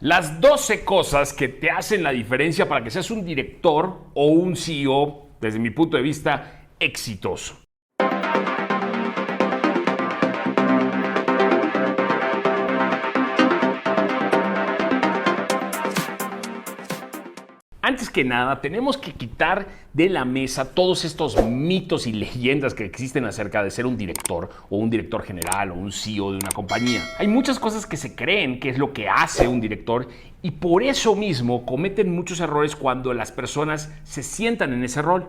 Las 12 cosas que te hacen la diferencia para que seas un director o un CEO, desde mi punto de vista, exitoso. Antes que nada, tenemos que quitar de la mesa todos estos mitos y leyendas que existen acerca de ser un director o un director general o un CEO de una compañía. Hay muchas cosas que se creen que es lo que hace un director y por eso mismo cometen muchos errores cuando las personas se sientan en ese rol.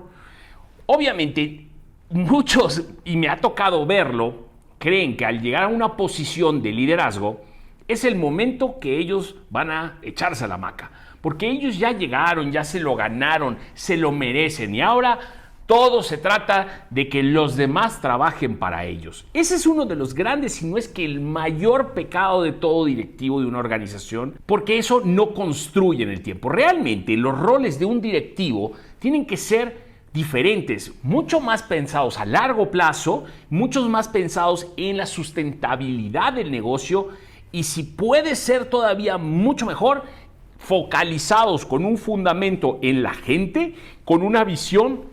Obviamente, muchos, y me ha tocado verlo, creen que al llegar a una posición de liderazgo es el momento que ellos van a echarse a la hamaca. Porque ellos ya llegaron, ya se lo ganaron, se lo merecen y ahora todo se trata de que los demás trabajen para ellos. Ese es uno de los grandes, si no es que el mayor pecado de todo directivo de una organización, porque eso no construye en el tiempo. Realmente los roles de un directivo tienen que ser diferentes, mucho más pensados a largo plazo, muchos más pensados en la sustentabilidad del negocio y si puede ser todavía mucho mejor, focalizados con un fundamento en la gente, con una visión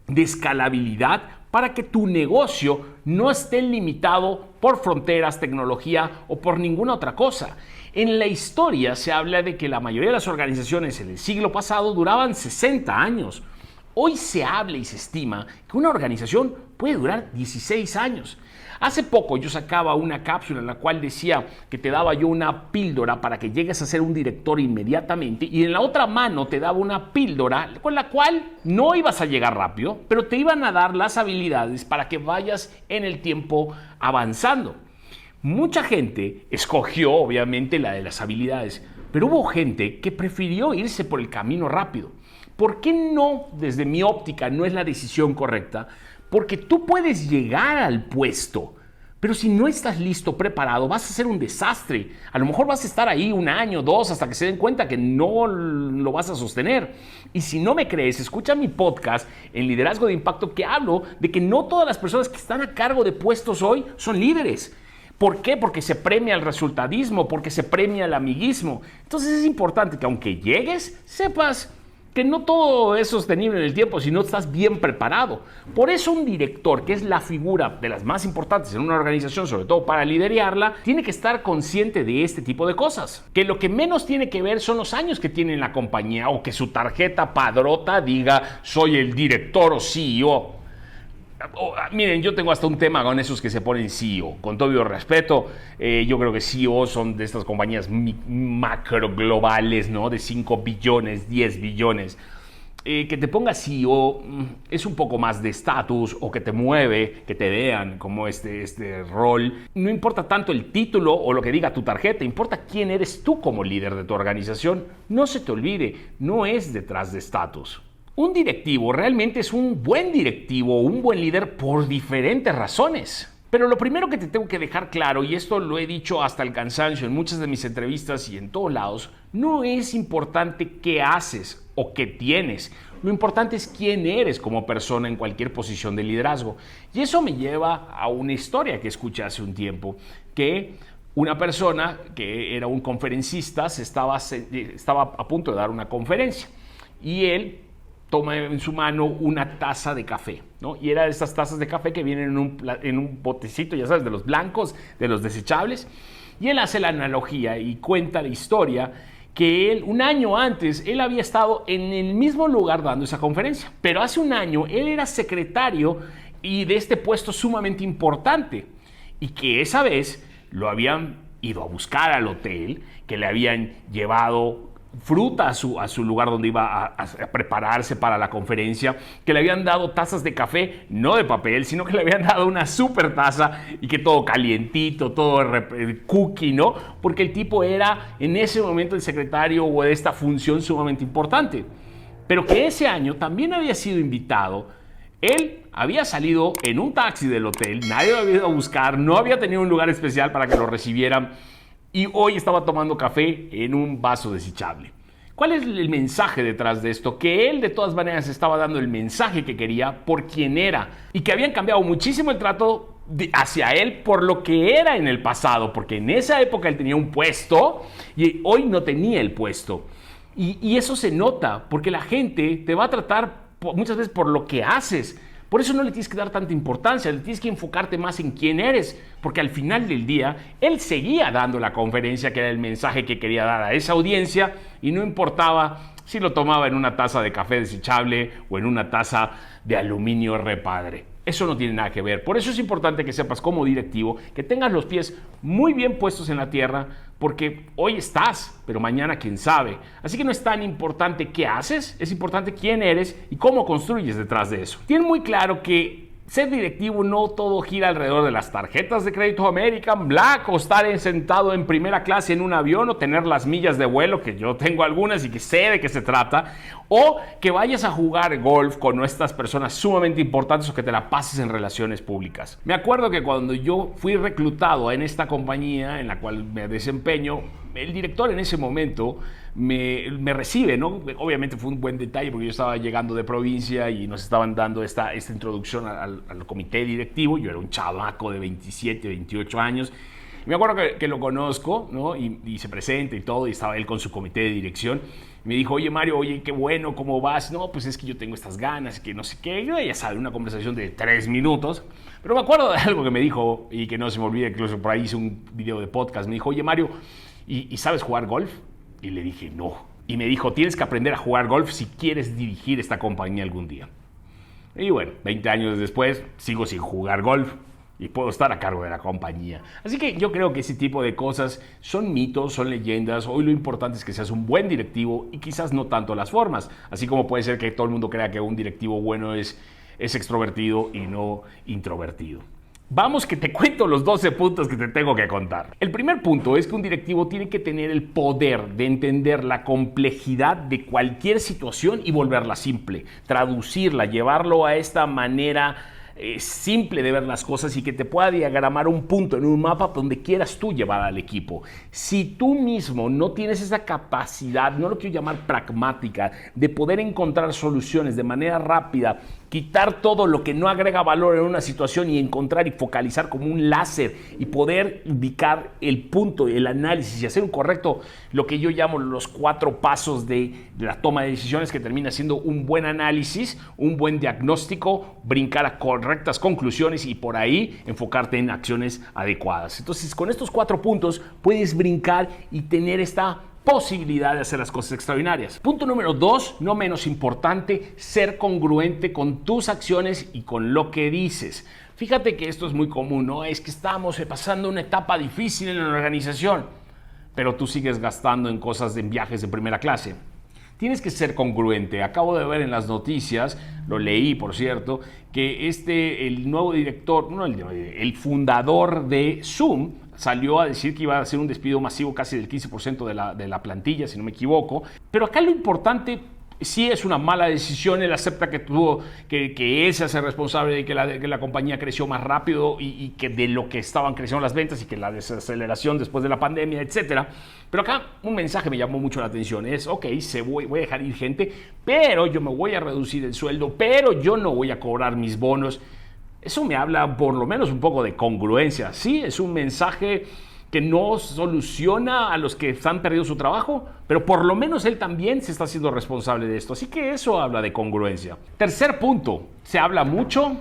de escalabilidad para que tu negocio no esté limitado por fronteras, tecnología o por ninguna otra cosa. En la historia se habla de que la mayoría de las organizaciones en el siglo pasado duraban 60 años. Hoy se habla y se estima que una organización puede durar 16 años. Hace poco yo sacaba una cápsula en la cual decía que te daba yo una píldora para que llegues a ser un director inmediatamente y en la otra mano te daba una píldora con la cual no ibas a llegar rápido, pero te iban a dar las habilidades para que vayas en el tiempo avanzando. Mucha gente escogió obviamente la de las habilidades, pero hubo gente que prefirió irse por el camino rápido. ¿Por qué no, desde mi óptica, no es la decisión correcta? Porque tú puedes llegar al puesto, pero si no estás listo, preparado, vas a ser un desastre. A lo mejor vas a estar ahí un año, dos, hasta que se den cuenta que no lo vas a sostener. Y si no me crees, escucha mi podcast en Liderazgo de Impacto que hablo de que no todas las personas que están a cargo de puestos hoy son líderes. ¿Por qué? Porque se premia el resultadismo, porque se premia el amiguismo. Entonces es importante que aunque llegues, sepas que no todo es sostenible en el tiempo si no estás bien preparado. Por eso un director, que es la figura de las más importantes en una organización, sobre todo para liderarla, tiene que estar consciente de este tipo de cosas. Que lo que menos tiene que ver son los años que tiene en la compañía o que su tarjeta padrota diga soy el director o CEO. Miren, yo tengo hasta un tema con esos que se ponen CEO. Con todo respeto, yo creo que CEO son de estas compañías macro globales, ¿no? De 5 billones, 10 billones. Que te ponga CEO es un poco más de estatus o que te mueve, que te vean como este rol. No importa tanto el título o lo que diga tu tarjeta, importa quién eres tú como líder de tu organización. No se te olvide, no es detrás de estatus. Un directivo realmente es un buen directivo o un buen líder por diferentes razones. Pero lo primero que te tengo que dejar claro, y esto lo he dicho hasta el cansancio en muchas de mis entrevistas y en todos lados, no es importante qué haces o qué tienes. Lo importante es quién eres como persona en cualquier posición de liderazgo. Y eso me lleva a una historia que escuché hace un tiempo, que una persona que era un conferencista estaba a punto de dar una conferencia y él toma en su mano una taza de café, ¿no? Y era de estas tazas de café que vienen en un botecito, ya sabes, de los blancos, de los desechables. Y él hace la analogía y cuenta la historia que él, un año antes, él había estado en el mismo lugar dando esa conferencia. Pero hace un año él era secretario y de este puesto sumamente importante. Y que esa vez lo habían ido a buscar al hotel, que le habían llevado fruta a su lugar donde iba a prepararse para la conferencia, que le habían dado tazas de café, no de papel, sino que le habían dado una super taza y que todo calientito, todo cookie, ¿no? Porque el tipo era en ese momento el secretario o de esta función sumamente importante. Pero que ese año también había sido invitado. Él había salido en un taxi del hotel, nadie lo había ido a buscar, no había tenido un lugar especial para que lo recibieran. Y hoy estaba tomando café en un vaso desechable. ¿Cuál es el mensaje detrás de esto? Que él de todas maneras estaba dando el mensaje que quería por quién era y que habían cambiado muchísimo el trato hacia él por lo que era en el pasado, porque en esa época él tenía un puesto y hoy no tenía el puesto. Y eso se nota, porque la gente te va a tratar muchas veces por lo que haces. Por eso no le tienes que dar tanta importancia, le tienes que enfocarte más en quién eres, porque al final del día él seguía dando la conferencia, que era el mensaje que quería dar a esa audiencia, y no importaba si lo tomaba en una taza de café desechable o en una taza de aluminio repadre. Eso no tiene nada que ver. Por eso es importante que sepas como directivo, que tengas los pies muy bien puestos en la tierra, porque hoy estás, pero mañana quién sabe. Así que no es tan importante qué haces, es importante quién eres y cómo construyes detrás de eso. Tien muy claro que ser directivo no todo gira alrededor de las tarjetas de crédito American, Black, o estar sentado en primera clase en un avión, o tener las millas de vuelo, que yo tengo algunas y que sé de qué se trata, o que vayas a jugar golf con estas personas sumamente importantes, o que te la pases en relaciones públicas. Me acuerdo que cuando yo fui reclutado en esta compañía en la cual me desempeño, el director en ese momento me recibe, ¿no? Obviamente fue un buen detalle porque yo estaba llegando de provincia y nos estaban dando esta introducción al comité directivo. Yo era un chavaco de 27, 28 años. Y me acuerdo que lo conozco, ¿no? Y se presenta y todo, y estaba él con su comité de dirección. Y me dijo, oye Mario, oye, qué bueno, ¿cómo vas? No, pues es que yo tengo estas ganas, que no sé qué. Yo ya sabe, una conversación de 3 minutos. Pero me acuerdo de algo que me dijo y que no se me olvida, incluso por ahí hice un video de podcast. Me dijo, oye Mario, ¿y sabes jugar golf? Y le dije, no. Y me dijo, tienes que aprender a jugar golf si quieres dirigir esta compañía algún día. Y bueno, 20 años después, sigo sin jugar golf y puedo estar a cargo de la compañía. Así que yo creo que ese tipo de cosas son mitos, son leyendas. Hoy lo importante es que seas un buen directivo y quizás no tanto las formas. Así como puede ser que todo el mundo crea que un directivo bueno es extrovertido y no introvertido. Vamos que te cuento los 12 puntos que te tengo que contar. El primer punto es que un directivo tiene que tener el poder de entender la complejidad de cualquier situación y volverla simple, traducirla, llevarlo a esta manera simple de ver las cosas y que te pueda diagramar un punto en un mapa donde quieras tú llevar al equipo. Si tú mismo no tienes esa capacidad, no lo quiero llamar pragmática, de poder encontrar soluciones de manera rápida, quitar todo lo que no agrega valor en una situación y encontrar y focalizar como un láser y poder ubicar el punto, el análisis y hacer un correcto, lo que yo llamo los 4 pasos de la toma de decisiones, que termina siendo un buen análisis, un buen diagnóstico, brincar a correctas conclusiones y por ahí enfocarte en acciones adecuadas. Entonces, con estos 4 puntos puedes brincar y tener esta posibilidad de hacer las cosas extraordinarias. Punto número 2, no menos importante, ser congruente con tus acciones y con lo que dices. Fíjate que esto es muy común, ¿no? Es que estamos pasando una etapa difícil en la organización, pero tú sigues gastando en cosas, en viajes de primera clase. Tienes que ser congruente. Acabo de ver en las noticias, lo leí por cierto, que el nuevo director, el fundador de Zoom, salió a decir que iba a hacer un despido masivo casi del 15% de la plantilla, si no me equivoco. Pero acá lo importante, sí es una mala decisión. Él acepta que él se hace responsable de que la compañía creció más rápido y que de lo que estaban creciendo las ventas y que la desaceleración después de la pandemia, etcétera. Pero acá un mensaje me llamó mucho la atención. Es, ok, voy a dejar ir gente, pero yo me voy a reducir el sueldo, pero yo no voy a cobrar mis bonos. Eso me habla por lo menos un poco de congruencia. Sí, es un mensaje que no soluciona a los que han perdido su trabajo, pero por lo menos él también se está haciendo responsable de esto. Así que eso habla de congruencia. Tercer punto, se habla mucho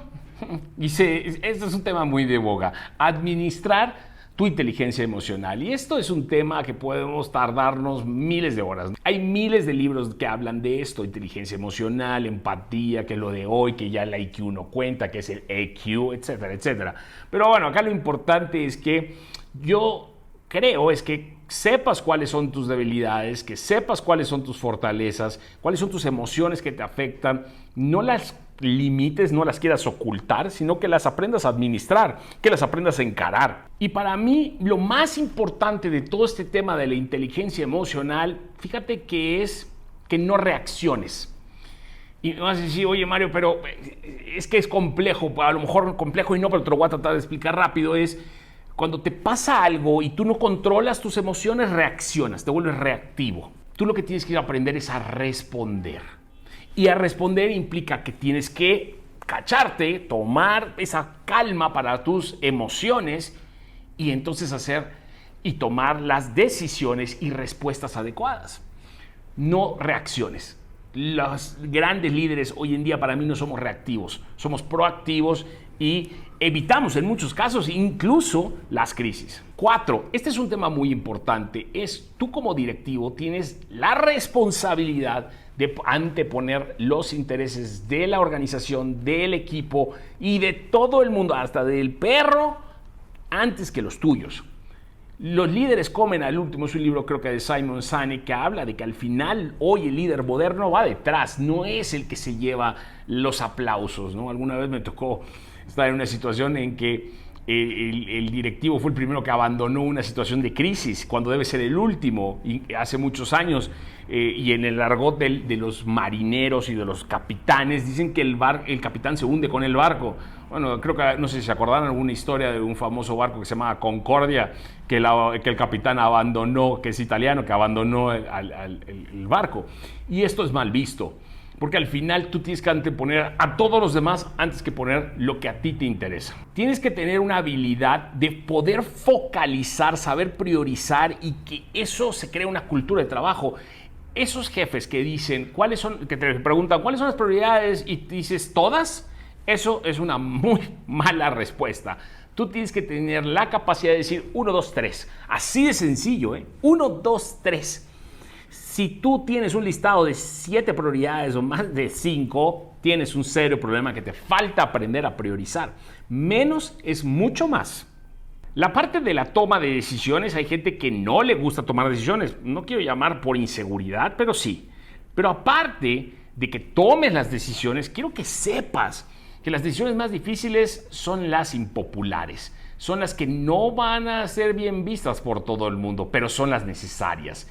y este es un tema muy de boga. Administrar tu inteligencia emocional. Y esto es un tema que podemos tardarnos miles de horas. Hay miles de libros que hablan de esto: inteligencia emocional, empatía, que es lo de hoy, que ya el IQ no cuenta, que es el EQ, etcétera, etcétera. Pero bueno, acá lo importante es que yo creo es que sepas cuáles son tus debilidades, que sepas cuáles son tus fortalezas, cuáles son tus emociones que te afectan. No las limites, no las quieras ocultar, sino que las aprendas a administrar, que las aprendas a encarar. Y para mí, lo más importante de todo este tema de la inteligencia emocional, fíjate que es que no reacciones. Y me vas a decir, oye Mario, pero es que es complejo, a lo mejor complejo y no, pero te lo voy a tratar de explicar rápido. Es cuando te pasa algo y tú no controlas tus emociones, reaccionas, te vuelves reactivo. Tú lo que tienes que aprender es a responder. Y a responder implica que tienes que cacharte, tomar esa calma para tus emociones y entonces hacer y tomar las decisiones y respuestas adecuadas. No reacciones. Los grandes líderes hoy en día para mí no somos reactivos, somos proactivos y evitamos en muchos casos incluso las crisis. 4. Este es un tema muy importante. Tú como directivo tienes la responsabilidad de anteponer los intereses de la organización, del equipo y de todo el mundo, hasta del perro, antes que los tuyos. Los líderes comen al último, es un libro creo que de Simon Sinek que habla de que al final hoy el líder moderno va detrás, no es el que se lleva los aplausos, ¿no? Alguna vez me tocó estar en una situación en que el directivo fue el primero que abandonó una situación de crisis, cuando debe ser el último, y hace muchos años, y en el argot de los marineros y de los capitanes, dicen que el capitán se hunde con el barco. Bueno, creo que, no sé si se acordaron alguna historia de un famoso barco que se llamaba Concordia, que el capitán abandonó, que es italiano, que abandonó el barco. Y esto es mal visto, porque al final tú tienes que anteponer a todos los demás antes que poner lo que a ti te interesa. Tienes que tener una habilidad de poder focalizar, saber priorizar y que eso se crea una cultura de trabajo. Esos jefes que dicen, que te preguntan, ¿cuáles son las prioridades? Y te dices, ¿todas? Eso es una muy mala respuesta. Tú tienes que tener la capacidad de decir 1, 2, 3. Así de sencillo, ¿eh? 1, 2, 3. Si tú tienes un listado de 7 prioridades o más de 5, tienes un serio problema que te falta aprender a priorizar. Menos es mucho más. La parte de la toma de decisiones, hay gente que no le gusta tomar decisiones. No quiero llamar por inseguridad, pero sí. Pero aparte de que tomes las decisiones, quiero que sepas que las decisiones más difíciles son las impopulares. Son las que no van a ser bien vistas por todo el mundo, pero son las necesarias.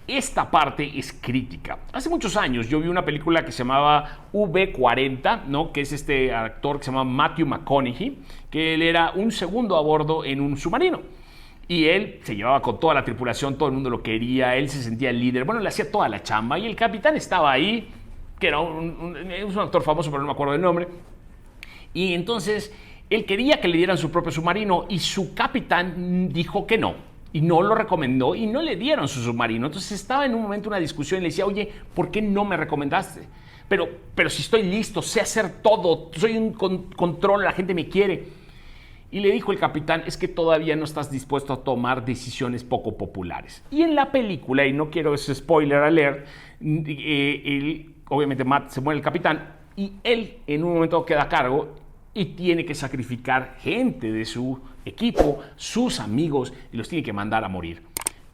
Esta parte es crítica. Hace muchos años yo vi una película que se llamaba V40, ¿no? Que es este actor que se llama Matthew McConaughey, que él era un segundo a bordo en un submarino. Y él se llevaba con toda la tripulación, todo el mundo lo quería, él se sentía el líder, bueno, le hacía toda la chamba y el capitán estaba ahí, que era es un actor famoso, pero no me acuerdo del nombre. Y entonces él quería que le dieran su propio submarino y su capitán dijo que no. Y no lo recomendó y no le dieron su submarino. Entonces estaba en un momento una discusión y le decía, oye, ¿por qué no me recomendaste? Pero si estoy listo, sé hacer todo, soy un control, la gente me quiere. Y le dijo el capitán, es que todavía no estás dispuesto a tomar decisiones poco populares. Y en la película, y no quiero ese spoiler alert, obviamente se muere el capitán y él en un momento queda a cargo y tiene que sacrificar gente de su equipo, sus amigos, y los tiene que mandar a morir.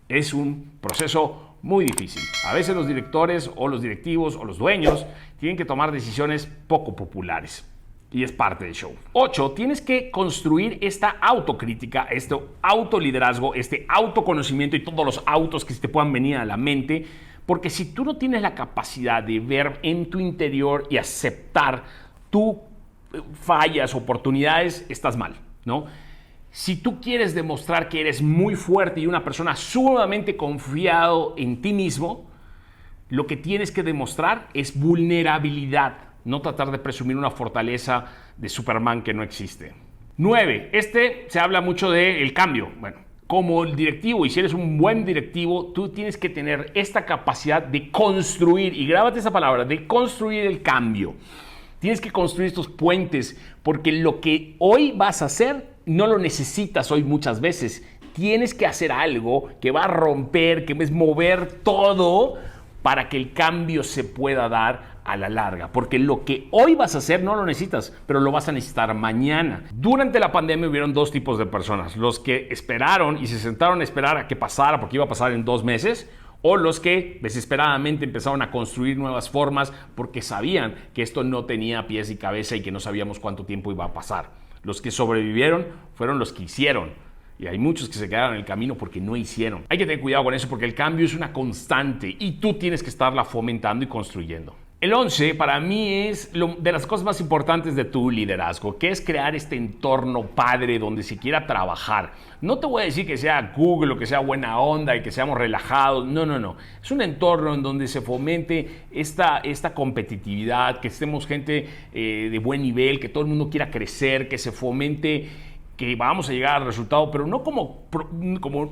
Es un proceso muy difícil. A veces los directores o los directivos o los dueños tienen que tomar decisiones poco populares. Y es parte del show. 8. Tienes que construir esta autocrítica, este autoliderazgo, este autoconocimiento y todos los autos que se te puedan venir a la mente. Porque si tú no tienes la capacidad de ver en tu interior y aceptar tus fallas, oportunidades, estás mal, ¿no? Si tú quieres demostrar que eres muy fuerte y una persona sumamente confiado en ti mismo, lo que tienes que demostrar es vulnerabilidad. No tratar de presumir una fortaleza de Superman que no existe. 9. Se habla mucho del cambio. Bueno, como el directivo, y si eres un buen directivo, tú tienes que tener esta capacidad de construir, y grábate esa palabra, de construir el cambio. Tienes que construir estos puentes, porque lo que hoy vas a hacer no lo necesitas hoy muchas veces. Tienes que hacer algo que va a romper, que es mover todo para que el cambio se pueda dar a la larga, porque lo que hoy vas a hacer no lo necesitas, pero lo vas a necesitar mañana. Durante la pandemia hubieron dos tipos de personas: los que esperaron y se sentaron a esperar a que pasara porque iba a pasar en 2 meses, o los que desesperadamente empezaron a construir nuevas formas porque sabían que esto no tenía pies y cabeza y que no sabíamos cuánto tiempo iba a pasar. Los que sobrevivieron fueron los que hicieron. Y hay muchos que se quedaron en el camino porque no hicieron. Hay que tener cuidado con eso porque el cambio es una constante y tú tienes que estarla fomentando y construyendo. El 11 para mí es de las cosas más importantes de tu liderazgo, que es crear este entorno padre donde se quiera trabajar. No te voy a decir que sea Google o que sea buena onda y que seamos relajados. No, no, no. Es un entorno en donde se fomente esta competitividad, que estemos gente de buen nivel, que todo el mundo quiera crecer, que se fomente que vamos a llegar al resultado, pero no como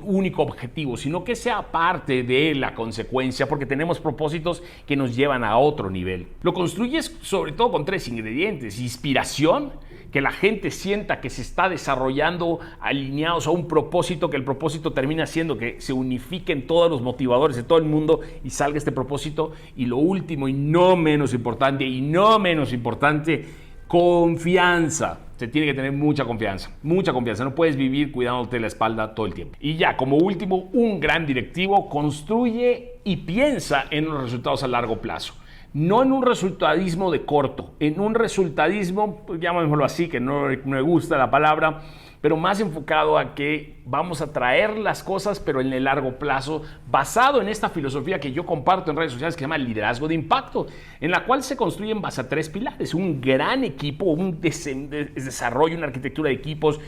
único objetivo, sino que sea parte de la consecuencia, porque tenemos propósitos que nos llevan a otro nivel. Lo construyes sobre todo con 3 ingredientes: inspiración, que la gente sienta que se está desarrollando alineados a un propósito, que el propósito termina siendo que se unifiquen todos los motivadores de todo el mundo y salga este propósito. Y lo último y no menos importante, confianza. Se tiene que tener mucha confianza, no puedes vivir cuidándote la espalda todo el tiempo. Y ya, como último, un gran directivo construye y piensa en los resultados a largo plazo. No en un resultadismo de corto, en un resultadismo, pues llamémoslo así, que no me gusta la palabra, pero más enfocado a que vamos a traer las cosas, pero en el largo plazo, basado en esta filosofía que yo comparto en redes sociales que se llama liderazgo de impacto, en la cual se construye en base a 3 pilares: un gran equipo, un desarrollo, una arquitectura de equipos,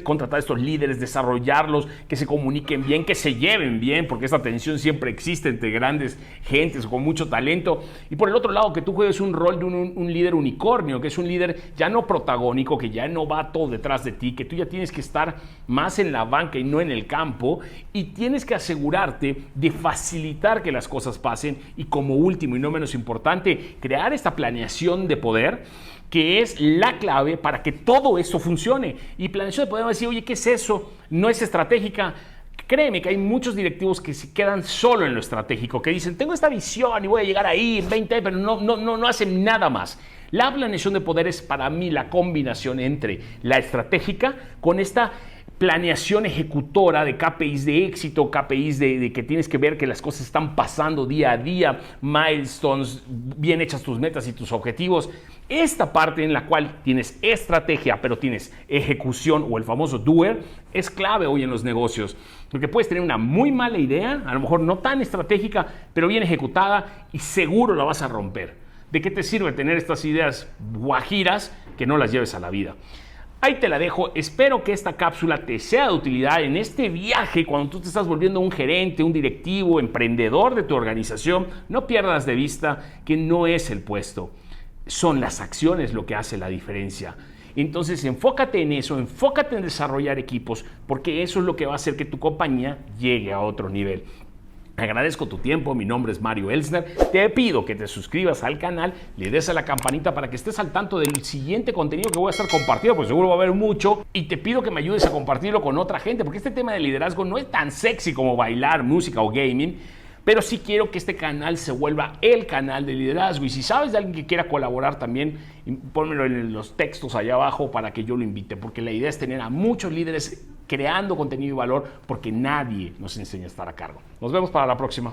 contratar a estos líderes, desarrollarlos, que se comuniquen bien, que se lleven bien, porque esta tensión siempre existe entre grandes gentes con mucho talento. Y por el otro lado, que tú juegues un rol de un líder unicornio, que es un líder ya no protagónico, que ya no va todo detrás de ti, que tú ya tienes que estar más en la banca y no en el campo, y tienes que asegurarte de facilitar que las cosas pasen. Y como último y no menos importante, crear esta planeación de poder, que es la clave para que todo esto funcione. Y planeación de poder va a decir: oye, ¿qué es eso? No es estratégica. Créeme que hay muchos directivos que se quedan solo en lo estratégico, que dicen: tengo esta visión y voy a llegar ahí en 20 años, pero no hacen nada más. La planeación de poder es para mí la combinación entre la estratégica con esta planeación ejecutora de KPIs de éxito, KPIs de que tienes que ver que las cosas están pasando día a día, milestones, bien hechas tus metas y tus objetivos. Esta parte en la cual tienes estrategia, pero tienes ejecución, o el famoso doer, es clave hoy en los negocios. Porque puedes tener una muy mala idea, a lo mejor no tan estratégica, pero bien ejecutada, y seguro la vas a romper. ¿De qué te sirve tener estas ideas guajiras que no las lleves a la vida? Ahí te la dejo. Espero que esta cápsula te sea de utilidad en este viaje cuando tú te estás volviendo un gerente, un directivo, emprendedor de tu organización. No pierdas de vista que no es el puesto, son las acciones lo que hace la diferencia. Entonces enfócate en eso, enfócate en desarrollar equipos, porque eso es lo que va a hacer que tu compañía llegue a otro nivel. Agradezco tu tiempo, mi nombre es Mario Elsner. Te pido que te suscribas al canal, le des a la campanita para que estés al tanto del siguiente contenido que voy a estar compartiendo, pues seguro va a haber mucho, y te pido que me ayudes a compartirlo con otra gente, porque este tema de liderazgo no es tan sexy como bailar, música o gaming, pero sí quiero que este canal se vuelva el canal de liderazgo. Y si sabes de alguien que quiera colaborar también, pónmelo en los textos allá abajo para que yo lo invite, porque la idea es tener a muchos líderes creando contenido y valor, porque nadie nos enseña a estar a cargo. Nos vemos para la próxima.